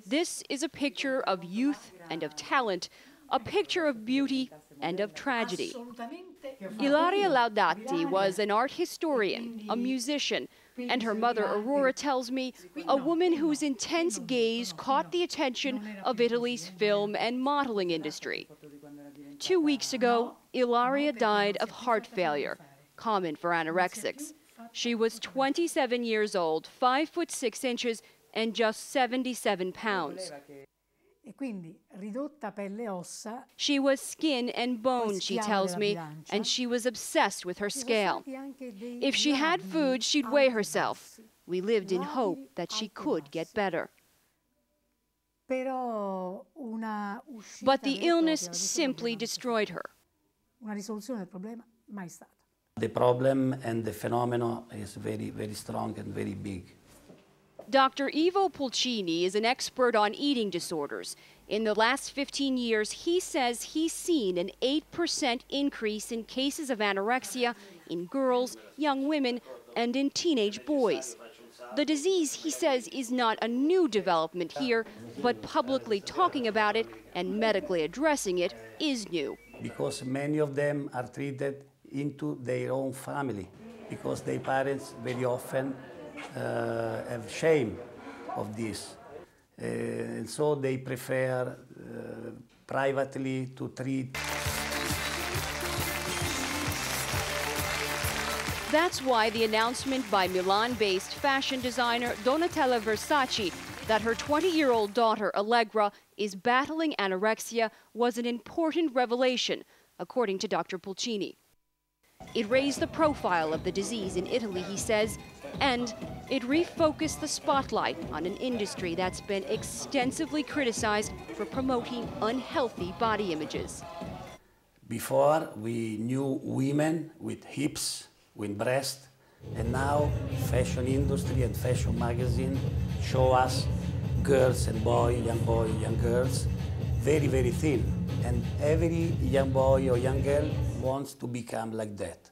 This is a picture of youth and of talent, a picture of beauty and of tragedy. Ilaria Laudati was an art historian, a musician, and her mother Aurora tells me a woman whose intense gaze caught the attention of Italy's film and modeling industry. 2 weeks ago, Ilaria died of heart failure, common for anorexics. She was 27 years old, 5'6" and just 77 pounds. She was skin and bone, she tells me, and she was obsessed with her scale. If she had food, she'd weigh herself. We lived in hope that she could get better. But the illness simply destroyed her. The problem and the phenomenon is very, very strong and very big. Dr. Ivo Pulcini is an expert on eating disorders. In the last 15 years, he says he's seen an 8% increase in cases of anorexia in girls, young women, and in teenage boys. The disease, he says, is not a new development here, but publicly talking about it and medically addressing it is new. Because many of them are treated into their own family, because their parents very often have shame of this. And so they prefer privately to treat. That's why the announcement by Milan-based fashion designer Donatella Versace that her 20-year-old daughter Allegra is battling anorexia was an important revelation, according to Dr. Pulcini. It raised the profile of the disease in Italy, he says, and it refocused the spotlight on an industry that's been extensively criticized for promoting unhealthy body images. Before, we knew women with hips, with breasts, and now fashion industry and fashion magazine show us girls and boys, young girls, very, very thin. And every young boy or young girl wants to become like that.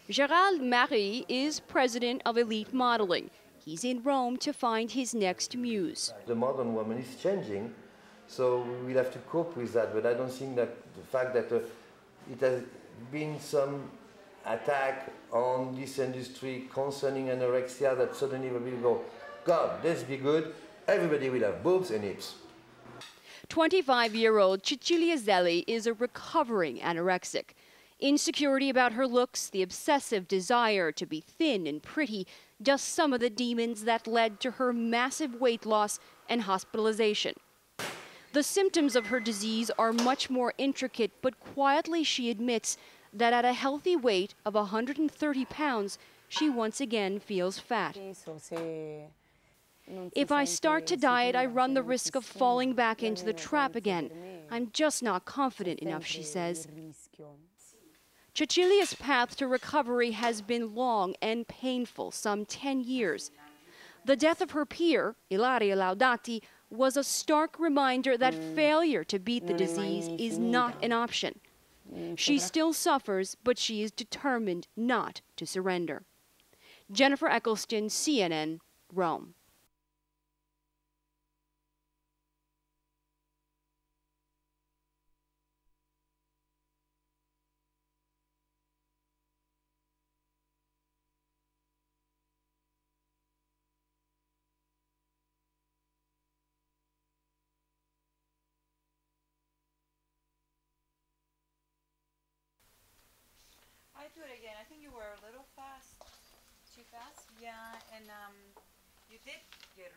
Gérald Marie is president of Elite Modeling. He's in Rome to find his next muse. The modern woman is changing, so we will have to cope with that. But I don't think that the fact that it has been some attack on this industry concerning anorexia that suddenly we will go, God, let's be good, everybody will have boobs and hips. 25-year-old Cecilia Zelli is a recovering anorexic. Insecurity about her looks, the obsessive desire to be thin and pretty, just some of the demons that led to her massive weight loss and hospitalization. The symptoms of her disease are much more intricate, but quietly she admits that at a healthy weight of 130 pounds, she once again feels fat. If I start to diet, I run the risk of falling back into the trap again. I'm just not confident enough, she says. Cecilia's path to recovery has been long and painful, some 10 years. The death of her peer, Ilaria Laudati, was a stark reminder that failure to beat the disease is not an option. She still suffers, but she is determined not to surrender. Jennifer Eccleston, CNN, Rome. I do it again. I think you were a little fast. Too fast? Yeah, and you did get